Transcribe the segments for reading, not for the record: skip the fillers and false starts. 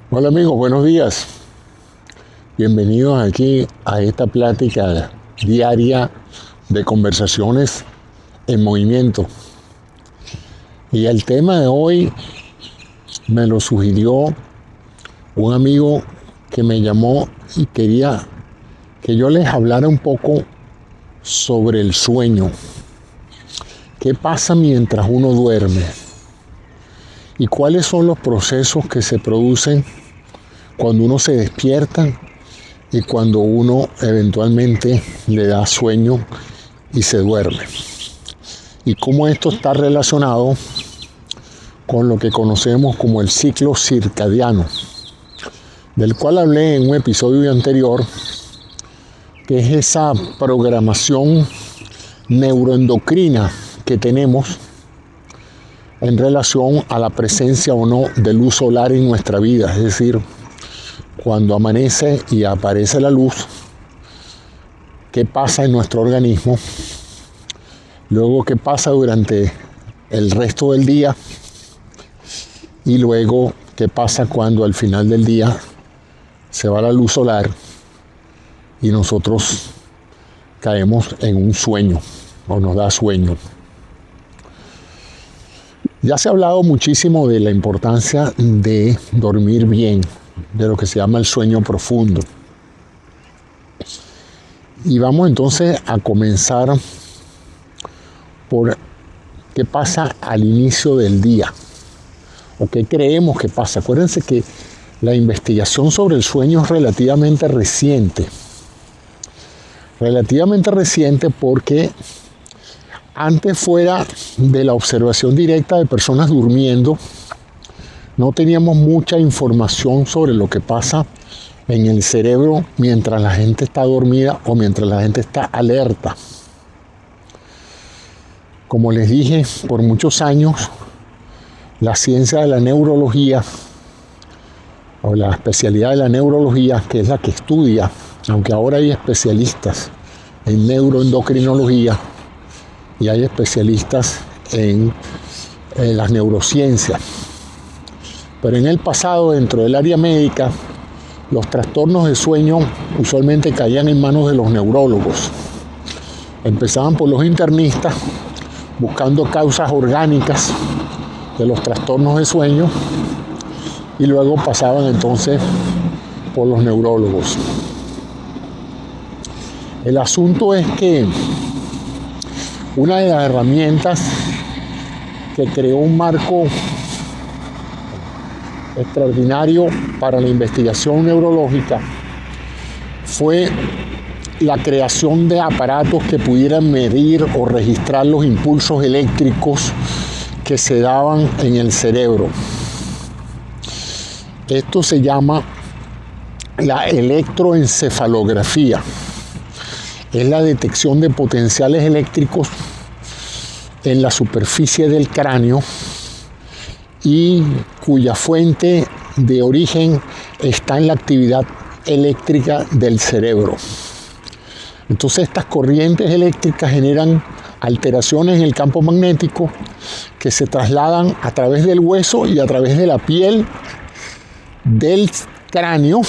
Hola amigos, buenos días. Bienvenidos aquí a esta plática diaria de conversaciones en movimiento. Y el tema de hoy me lo sugirió un amigo que me llamó y quería que yo les hablara un poco sobre el sueño. ¿Qué pasa mientras uno duerme? ¿Y cuáles son los procesos que se producen cuando uno se despierta y cuando uno eventualmente le da sueño y se duerme? Y cómo esto está relacionado con lo que conocemos como el ciclo circadiano, del cual hablé en un episodio anterior, que es esa programación neuroendocrina que tenemos en relación a la presencia o no de luz solar en nuestra vida. Es decir, cuando amanece y aparece la luz, ¿qué pasa en nuestro organismo? Luego, ¿qué pasa durante el resto del día? Y luego, ¿qué pasa cuando al final del día se va la luz solar y nosotros caemos en un sueño o nos da sueño? Ya se ha hablado muchísimo de la importancia de dormir bien, de lo que se llama el sueño profundo. Y vamos entonces a comenzar por qué pasa al inicio del día, o qué creemos que pasa. Acuérdense que la investigación sobre el sueño es relativamente reciente porque antes, fuera de la observación directa de personas durmiendo, no teníamos mucha información sobre lo que pasa en el cerebro mientras la gente está dormida o mientras la gente está alerta. Como les dije, por muchos años, la ciencia de la neurología, o la especialidad de la neurología, que es la que estudia, aunque ahora hay especialistas en neuroendocrinología y hay especialistas en las neurociencias. Pero en el pasado, dentro del área médica, los trastornos de sueño usualmente caían en manos de los neurólogos. Empezaban por los internistas, buscando causas orgánicas de los trastornos de sueño, y luego pasaban entonces por los neurólogos. El asunto es que una de las herramientas que creó un marco extraordinario para la investigación neurológica fue la creación de aparatos que pudieran medir o registrar los impulsos eléctricos que se daban en el cerebro. Esto se llama la electroencefalografía. Es la detección de potenciales eléctricos en la superficie del cráneo y cuya fuente de origen está en la actividad eléctrica del cerebro. Entonces, estas corrientes eléctricas generan alteraciones en el campo magnético que se trasladan a través del hueso y a través de la piel del cráneo,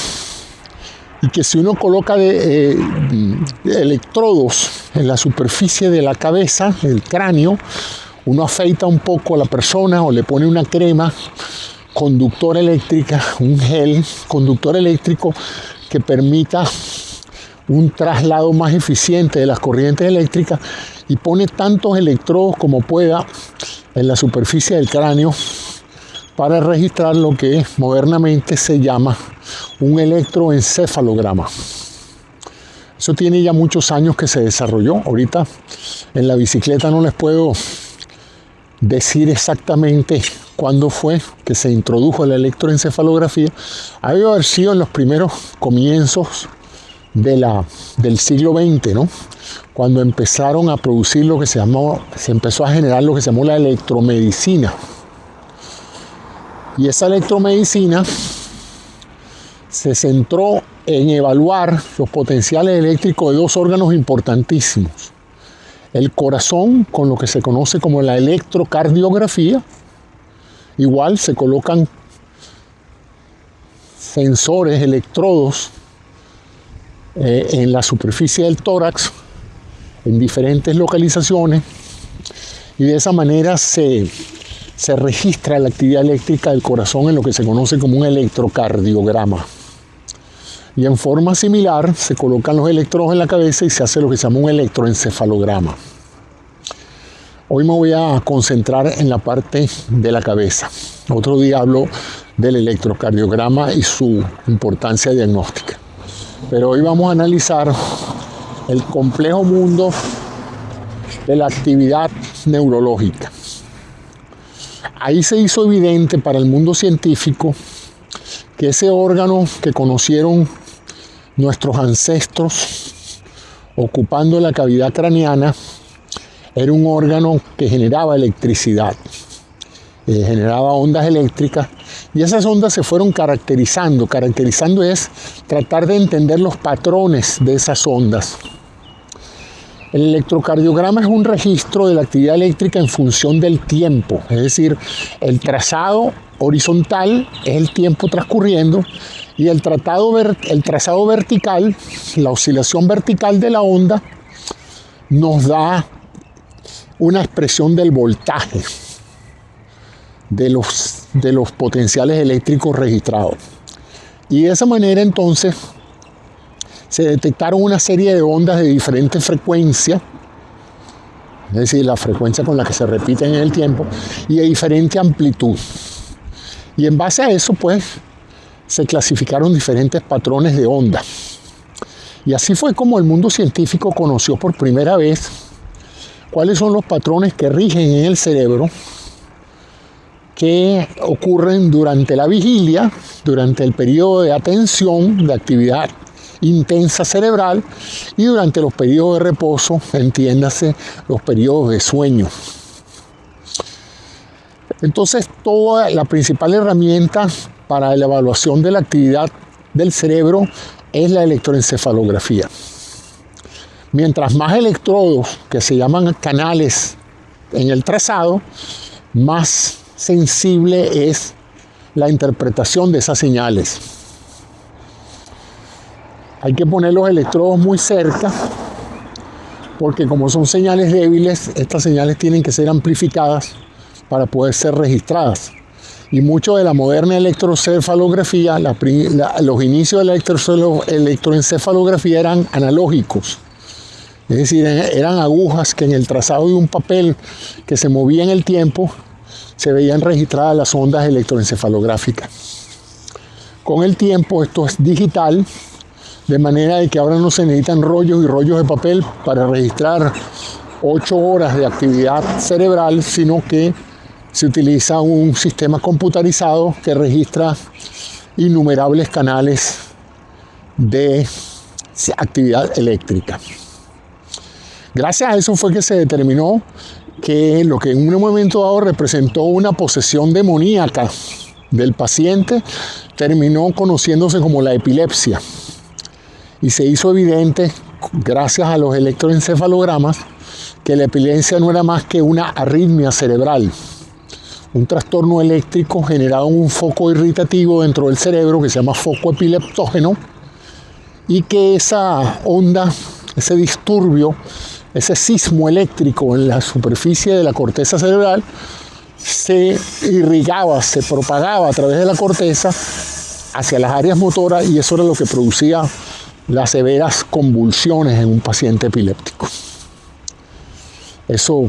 y que si uno coloca electrodos en la superficie de la cabeza, el cráneo, uno afeita un poco a la persona o le pone una crema conductora eléctrica, un gel conductor eléctrico que permita un traslado más eficiente de las corrientes eléctricas, y pone tantos electrodos como pueda en la superficie del cráneo para registrar lo que modernamente se llama un electroencefalograma. Eso tiene ya muchos años que se desarrolló. Ahorita en la bicicleta no les puedo decir exactamente cuándo fue que se introdujo la electroencefalografía. Ha debido haber sido en los primeros comienzos del siglo XX, ¿no? Cuando empezaron a producir lo que se empezó a generar lo que se llamó la electromedicina. Y esa electromedicina se centró en evaluar los potenciales eléctricos de dos órganos importantísimos: el corazón, con lo que se conoce como la electrocardiografía. Igual se colocan sensores, electrodos en la superficie del tórax, en diferentes localizaciones, y de esa manera se registra la actividad eléctrica del corazón en lo que se conoce como un electrocardiograma. Y en forma similar se colocan los electrodos en la cabeza y se hace lo que se llama un electroencefalograma. Hoy me voy a concentrar en la parte de la cabeza. Otro día hablo del electrocardiograma y su importancia diagnóstica. Pero hoy vamos a analizar el complejo mundo de la actividad neurológica. Ahí se hizo evidente para el mundo científico que ese órgano que conocieron nuestros ancestros ocupando la cavidad craneana era un órgano que generaba electricidad, generaba ondas eléctricas, y esas ondas se fueron caracterizando. Caracterizando es tratar de entender los patrones de esas ondas. El electrocardiograma es un registro de la actividad eléctrica en función del tiempo, es decir, el trazado horizontal es el tiempo transcurriendo, y el trazado vertical, la oscilación vertical de la onda, nos da una expresión del voltaje de los potenciales eléctricos registrados. Y de esa manera entonces se detectaron una serie de ondas de diferentes frecuencias, es decir, la frecuencia con la que se repiten en el tiempo, y de diferente amplitud. Y en base a eso, pues, se clasificaron diferentes patrones de onda. Y así fue como el mundo científico conoció por primera vez cuáles son los patrones que rigen en el cerebro, que ocurren durante la vigilia, durante el periodo de atención, de actividad intensa cerebral, y durante los periodos de reposo, entiéndase, los periodos de sueño. Entonces, toda la principal herramienta para la evaluación de la actividad del cerebro es la electroencefalografía. Mientras más electrodos, que se llaman canales, en el trazado, más sensible es la interpretación de esas señales. Hay que poner los electrodos muy cerca, porque como son señales débiles, estas señales tienen que ser amplificadas para poder ser registradas. Y mucho de la moderna electroencefalografía, los inicios de la electroencefalografía eran analógicos. Es decir, eran agujas que en el trazado de un papel que se movía en el tiempo, se veían registradas las ondas electroencefalográficas. Con el tiempo esto es digital, de manera de que ahora no se necesitan rollos y rollos de papel para registrar 8 horas de actividad cerebral, sino que se utiliza un sistema computarizado que registra innumerables canales de actividad eléctrica. Gracias a eso fue que se determinó que lo que en un momento dado representó una posesión demoníaca del paciente terminó conociéndose como la epilepsia. Y se hizo evidente, gracias a los electroencefalogramas, que la epilepsia no era más que una arritmia cerebral, un trastorno eléctrico generado en un foco irritativo dentro del cerebro que se llama foco epileptógeno, y que esa onda, ese disturbio, ese sismo eléctrico en la superficie de la corteza cerebral se irrigaba, se propagaba a través de la corteza hacia las áreas motoras, y eso era lo que producía las severas convulsiones en un paciente epiléptico. Eso,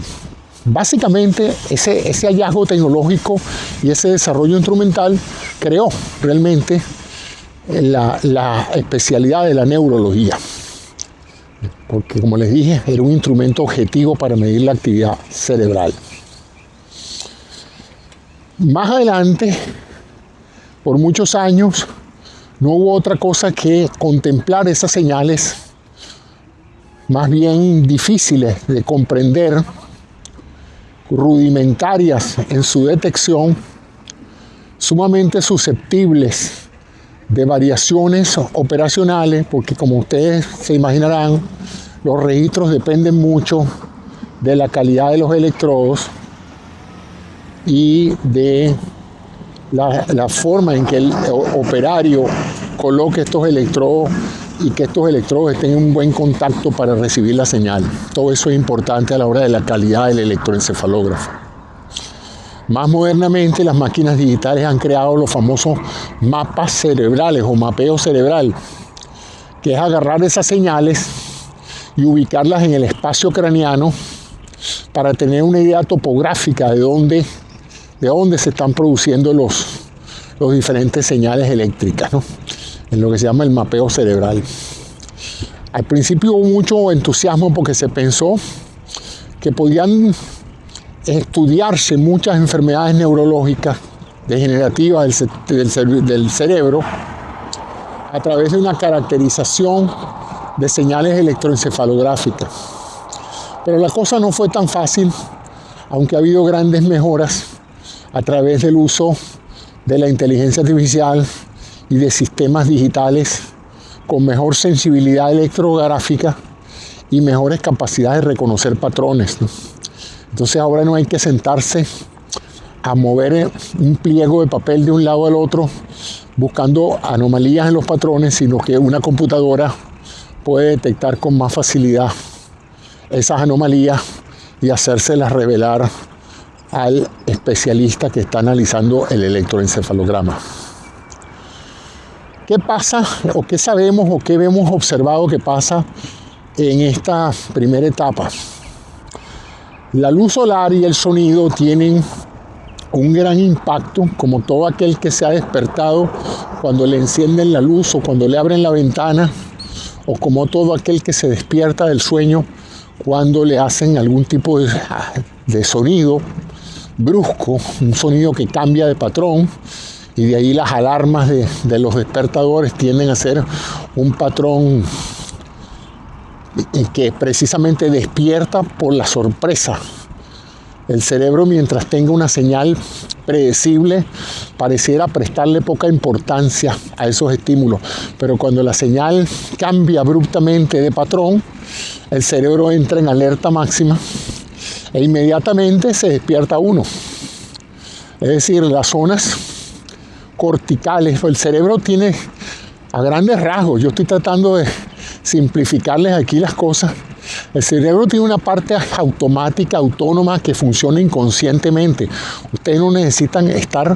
básicamente, ese hallazgo tecnológico y ese desarrollo instrumental creó realmente la especialidad de la neurología. Porque, como les dije, era un instrumento objetivo para medir la actividad cerebral. Más adelante, por muchos años, no hubo otra cosa que contemplar esas señales más bien difíciles de comprender, rudimentarias en su detección, sumamente susceptibles de variaciones operacionales, porque como ustedes se imaginarán, los registros dependen mucho de la calidad de los electrodos y de la forma en que el operario coloque estos electrodos y que estos electrodos estén en un buen contacto para recibir la señal. Todo eso es importante a la hora de la calidad del electroencefalógrafo. Más modernamente, las máquinas digitales han creado los famosos mapas cerebrales o mapeo cerebral, que es agarrar esas señales y ubicarlas en el espacio craneano para tener una idea topográfica de dónde se están produciendo los diferentes señales eléctricas, ¿no? En lo que se llama el mapeo cerebral. Al principio hubo mucho entusiasmo porque se pensó que podían estudiarse muchas enfermedades neurológicas degenerativas del cerebro a través de una caracterización de señales electroencefalográficas. Pero la cosa no fue tan fácil, aunque ha habido grandes mejoras a través del uso de la inteligencia artificial y de sistemas digitales con mejor sensibilidad electrográfica y mejores capacidades de reconocer patrones, ¿no? Entonces ahora no hay que sentarse a mover un pliego de papel de un lado al otro buscando anomalías en los patrones, sino que una computadora puede detectar con más facilidad esas anomalías y hacérselas revelar al especialista que está analizando el electroencefalograma. ¿Qué pasa o qué sabemos o qué hemos observado que pasa en esta primera etapa? La luz solar y el sonido tienen un gran impacto, como todo aquel que se ha despertado cuando le encienden la luz o cuando le abren la ventana, o como todo aquel que se despierta del sueño cuando le hacen algún tipo de sonido brusco, un sonido que cambia de patrón, y de ahí las alarmas de los despertadores tienden a ser un patrón que precisamente despierta por la sorpresa. El cerebro, mientras tenga una señal predecible, pareciera prestarle poca importancia a esos estímulos, pero cuando la señal cambia abruptamente de patrón, el cerebro entra en alerta máxima e inmediatamente se despierta uno. Es decir, las zonas corticales, el cerebro tiene, a grandes rasgos, yo estoy tratando de simplificarles aquí las cosas, el cerebro tiene una parte automática, autónoma, que funciona inconscientemente. Ustedes no necesitan estar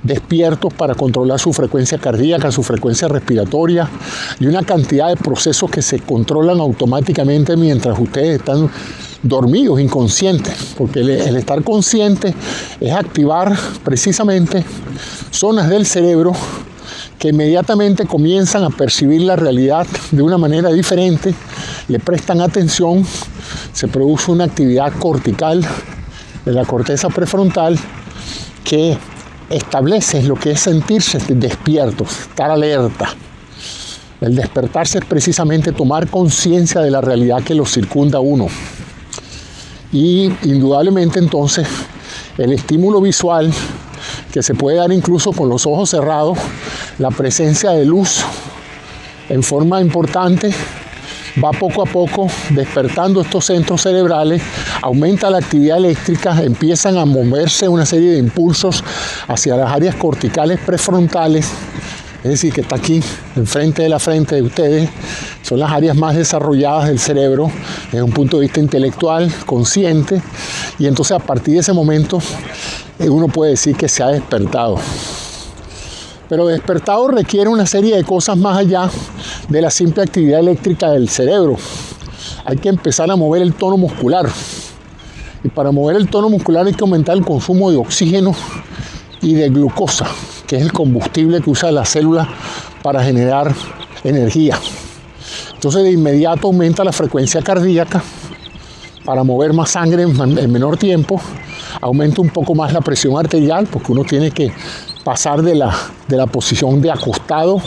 despiertos para controlar su frecuencia cardíaca, su frecuencia respiratoria y una cantidad de procesos que se controlan automáticamente mientras ustedes están dormidos, inconscientes, porque el estar consciente es activar precisamente zonas del cerebro que inmediatamente comienzan a percibir la realidad de una manera diferente, le prestan atención, se produce una actividad cortical de la corteza prefrontal que establece lo que es sentirse despiertos, estar alerta. El despertarse es precisamente tomar conciencia de la realidad que los circunda a uno. Y indudablemente entonces el estímulo visual, que se puede dar incluso con los ojos cerrados, la presencia de luz en forma importante, va poco a poco despertando estos centros cerebrales, aumenta la actividad eléctrica, empiezan a moverse una serie de impulsos hacia las áreas corticales prefrontales, es decir, que está aquí enfrente de la frente de ustedes, son las áreas más desarrolladas del cerebro desde un punto de vista intelectual, consciente, y entonces a partir de ese momento uno puede decir que se ha despertado. Pero despertado requiere una serie de cosas más allá de la simple actividad eléctrica del cerebro. Hay que empezar a mover el tono muscular. Y para mover el tono muscular hay que aumentar el consumo de oxígeno y de glucosa, que es el combustible que usa la célula para generar energía. Entonces de inmediato aumenta la frecuencia cardíaca para mover más sangre en menor tiempo. Aumenta un poco más la presión arterial porque uno tiene que pasar de la posición de acostado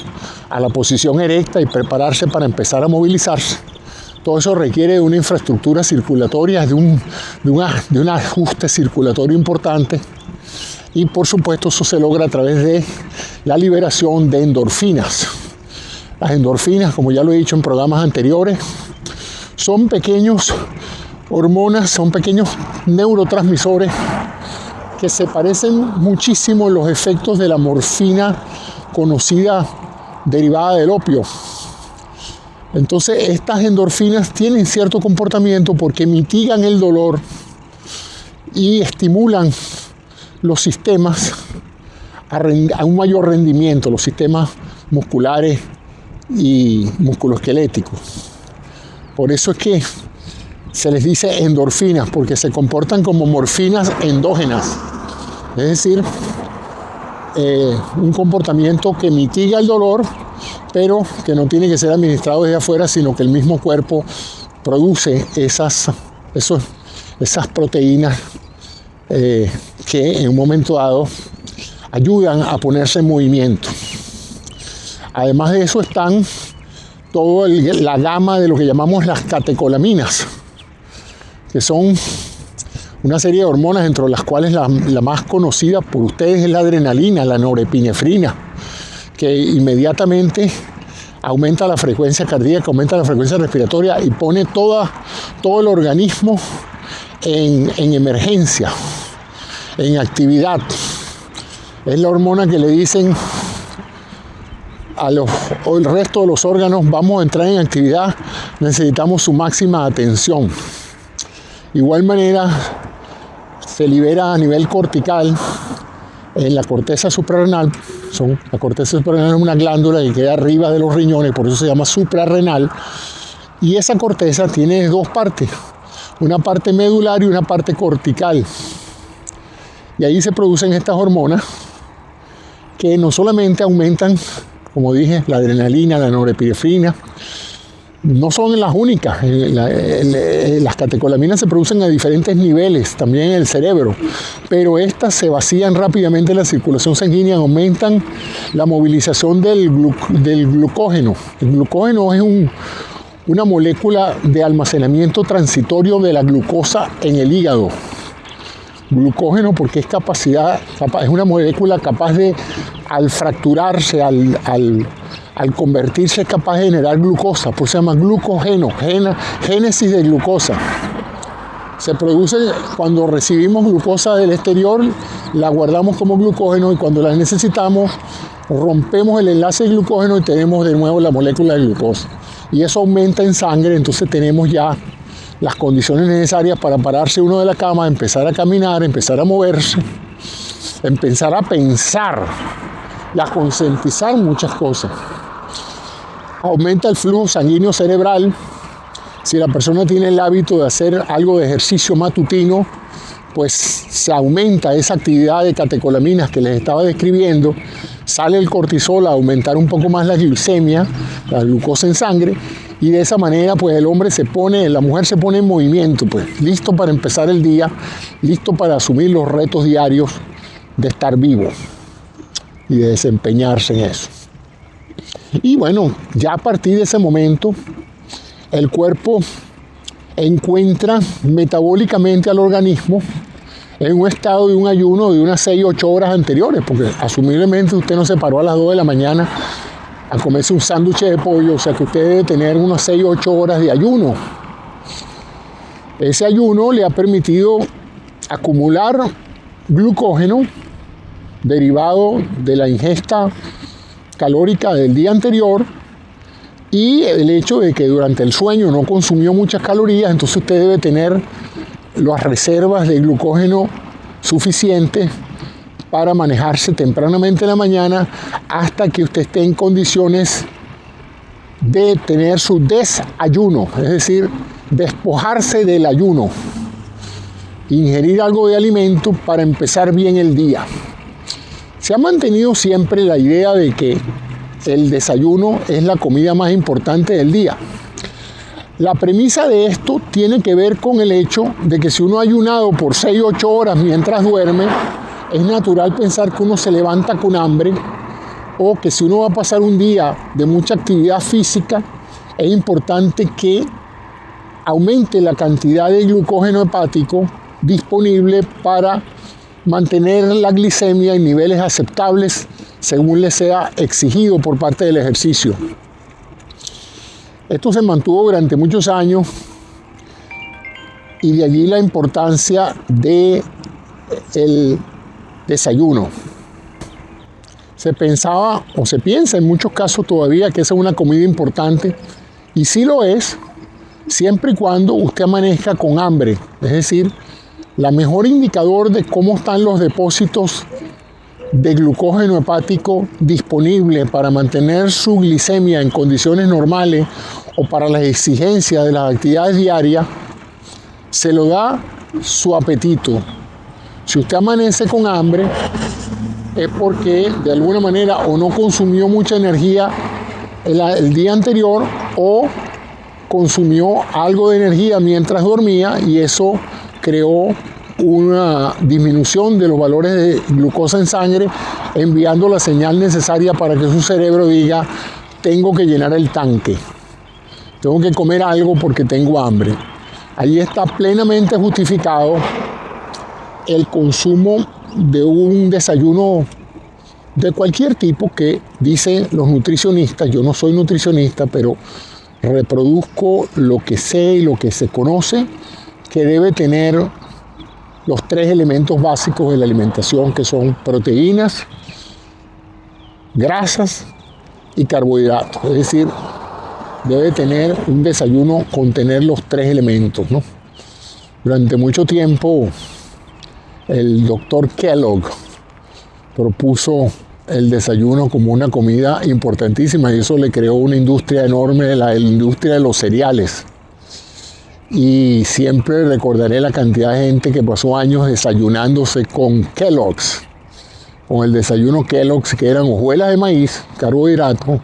a la posición erecta y prepararse para empezar a movilizarse. Todo eso requiere de una infraestructura circulatoria, de un ajuste circulatorio importante, y por supuesto eso se logra a través de la liberación de endorfinas. Las endorfinas, como ya lo he dicho en programas anteriores, son pequeños hormonas, son pequeños neurotransmisores que se parecen muchísimo los efectos de la morfina conocida derivada del opio. Entonces estas endorfinas tienen cierto comportamiento porque mitigan el dolor y estimulan los sistemas a un mayor rendimiento, los sistemas musculares y musculoesqueléticos. Por eso es que se les dice endorfinas, porque se comportan como morfinas endógenas, es decir, un comportamiento que mitiga el dolor, pero que no tiene que ser administrado desde afuera, sino que el mismo cuerpo produce esas proteínas que en un momento dado ayudan a ponerse en movimiento. Además de eso están toda la gama de lo que llamamos las catecolaminas, que son una serie de hormonas, entre las cuales la más conocida por ustedes es la adrenalina, la norepinefrina, que inmediatamente aumenta la frecuencia cardíaca, aumenta la frecuencia respiratoria y pone todo el organismo en emergencia, en actividad. Es la hormona que le dicen al resto de los órganos: vamos a entrar en actividad, necesitamos su máxima atención. De igual manera, se libera a nivel cortical en la corteza suprarrenal. La corteza suprarrenal es una glándula que queda arriba de los riñones, por eso se llama suprarrenal. Y esa corteza tiene dos partes, una parte medular y una parte cortical. Y ahí se producen estas hormonas que no solamente aumentan, como dije, la adrenalina, la norepinefrina. No son las únicas. Las catecolaminas se producen a diferentes niveles, también en el cerebro, pero estas se vacían rápidamente en la circulación sanguínea, aumentan la movilización del glucógeno. El glucógeno es una molécula de almacenamiento transitorio de la glucosa en el hígado. Glucógeno porque es una molécula capaz de, al fracturarse, al convertirse, es capaz de generar glucosa, pues se llama glucógeno, génesis de glucosa. Se produce cuando recibimos glucosa del exterior, la guardamos como glucógeno y cuando la necesitamos, rompemos el enlace de glucógeno y tenemos de nuevo la molécula de glucosa. Y eso aumenta en sangre, entonces tenemos ya las condiciones necesarias para pararse uno de la cama, empezar a caminar, empezar a moverse, empezar a pensar y a concientizar muchas cosas. Aumenta el flujo sanguíneo cerebral. Si la persona tiene el hábito de hacer algo de ejercicio matutino, pues se aumenta esa actividad de catecolaminas que les estaba describiendo, sale el cortisol a aumentar un poco más la glicemia, la glucosa en sangre, y de esa manera pues la mujer se pone en movimiento, pues listo para empezar el día, listo para asumir los retos diarios de estar vivo y de desempeñarse en eso. Y bueno, ya a partir de ese momento, el cuerpo encuentra metabólicamente al organismo en un estado de un ayuno de unas 6-8 horas anteriores, porque asumiblemente usted no se paró a las 2 de la mañana a comerse un sándwich de pollo, o sea que usted debe tener unas 6-8 horas de ayuno. Ese ayuno le ha permitido acumular glucógeno derivado de la ingesta calórica del día anterior y el hecho de que durante el sueño no consumió muchas calorías, entonces usted debe tener las reservas de glucógeno suficientes para manejarse tempranamente en la mañana hasta que usted esté en condiciones de tener su desayuno, es decir, despojarse del ayuno, ingerir algo de alimento para empezar bien el día. Se ha mantenido siempre la idea de que el desayuno es la comida más importante del día. La premisa de esto tiene que ver con el hecho de que si uno ha ayunado por 6-8 horas mientras duerme, es natural pensar que uno se levanta con hambre, o que si uno va a pasar un día de mucha actividad física, es importante que aumente la cantidad de glucógeno hepático disponible para mantener la glicemia en niveles aceptables según le sea exigido por parte del ejercicio. Esto se mantuvo durante muchos años y de allí la importancia de desayuno. Se pensaba o se piensa en muchos casos todavía que esa es una comida importante, y sí lo es, siempre y cuando usted amanezca con hambre. Es decir, la mejor indicador de cómo están los depósitos de glucógeno hepático disponible para mantener su glicemia en condiciones normales o para las exigencias de las actividades diarias, se lo da su apetito. Si usted amanece con hambre, es porque de alguna manera o no consumió mucha energía el día anterior, o consumió algo de energía mientras dormía, y eso creó una disminución de los valores de glucosa en sangre, enviando la señal necesaria para que su cerebro diga: tengo que llenar el tanque, tengo que comer algo porque tengo hambre. Allí está plenamente justificado el consumo de un desayuno de cualquier tipo que dicen los nutricionistas. Yo no soy nutricionista, pero reproduzco lo que sé y lo que se conoce, que debe tener los 3 elementos básicos de la alimentación, que son proteínas, grasas y carbohidratos. Es decir, debe tener un desayuno contener los 3 elementos, ¿no? Durante mucho tiempo el doctor Kellogg propuso el desayuno como una comida importantísima, y eso le creó una industria enorme, la industria de los cereales. Y siempre recordaré la cantidad de gente que pasó años desayunándose con Kellogg's, con el desayuno Kellogg's, que eran hojuelas de maíz, carbohidratos,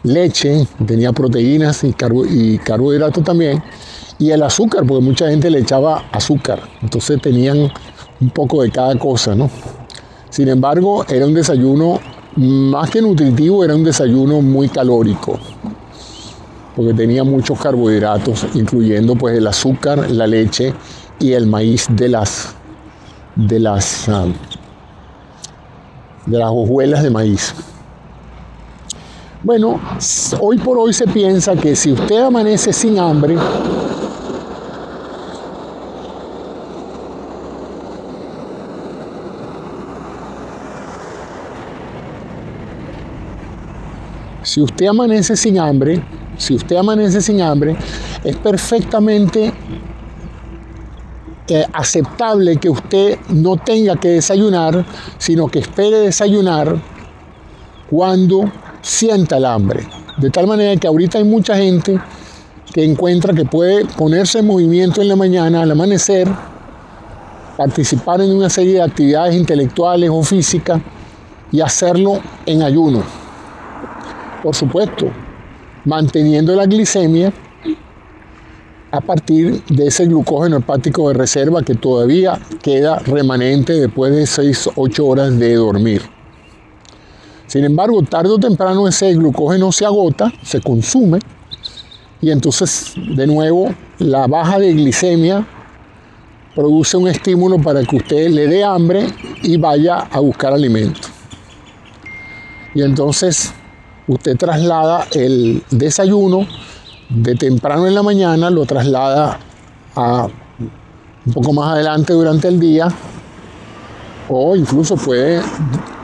leche, tenía proteínas y carbohidratos también, y el azúcar, porque mucha gente le echaba azúcar, entonces tenían un poco de cada cosa, ¿no? Sin embargo, era un desayuno más que nutritivo, era un desayuno muy calórico, porque tenía muchos carbohidratos, incluyendo pues el azúcar, la leche y el maíz de las hojuelas de maíz. Bueno, hoy por hoy se piensa que si usted amanece sin hambre, si usted amanece sin hambre, es perfectamente aceptable que usted no tenga que desayunar, sino que espere desayunar cuando sienta el hambre. De tal manera que ahorita hay mucha gente que encuentra que puede ponerse en movimiento en la mañana, al amanecer, participar en una serie de actividades intelectuales o físicas y hacerlo en ayuno. Por supuesto, manteniendo la glicemia a partir de ese glucógeno hepático de reserva que todavía queda remanente después de 6-8 horas de dormir. Sin embargo, tarde o temprano ese glucógeno se agota, se consume, y entonces de nuevo la baja de glicemia produce un estímulo para que usted le dé hambre y vaya a buscar alimento. Y entonces usted traslada el desayuno de temprano en la mañana, lo traslada a un poco más adelante durante el día, o incluso puede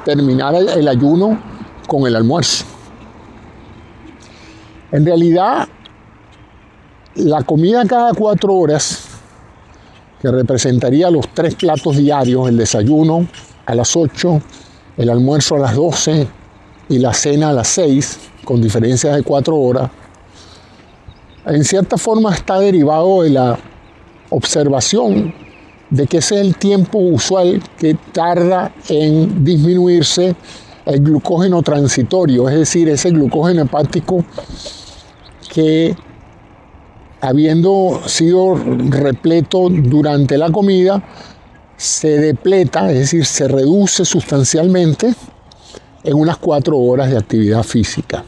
terminar el ayuno con el almuerzo. En realidad, la comida cada 4 horas, que representaría los 3 platos diarios, el desayuno a las 8, el almuerzo a las 12 y la cena a las 6, con diferencias de 4 horas, en cierta forma está derivado de la observación de que ese es el tiempo usual que tarda en disminuirse el glucógeno transitorio, es decir, ese glucógeno hepático que, habiendo sido repleto durante la comida, se depleta, es decir, se reduce sustancialmente en unas 4 horas de actividad física,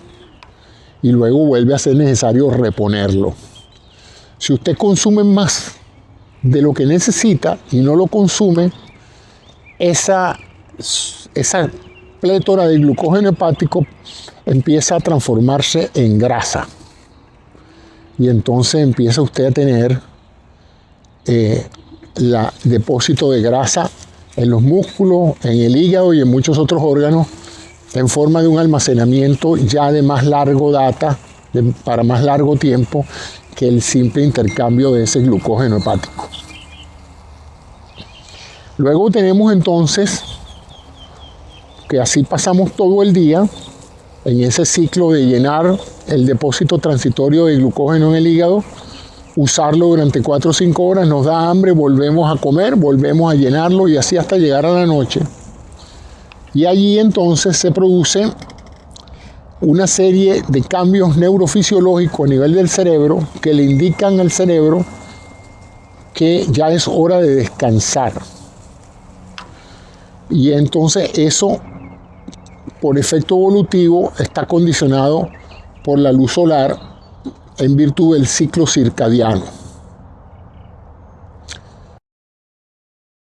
y luego vuelve a ser necesario reponerlo. Si usted consume más de lo que necesita y no lo consume, esa plétora de glucógeno hepático empieza a transformarse en grasa, y entonces empieza usted a tener depósito de grasa en los músculos, en el hígado y en muchos otros órganos en forma de un almacenamiento ya de más largo data, para más largo tiempo que el simple intercambio de ese glucógeno hepático. Luego tenemos entonces que así pasamos todo el día en ese ciclo de llenar el depósito transitorio de glucógeno en el hígado, usarlo durante 4 o 5 horas, nos da hambre, volvemos a comer, volvemos a llenarlo y así hasta llegar a la noche. Y allí entonces se produce una serie de cambios neurofisiológicos a nivel del cerebro que le indican al cerebro que ya es hora de descansar. Y entonces eso, por efecto evolutivo, está condicionado por la luz solar en virtud del ciclo circadiano.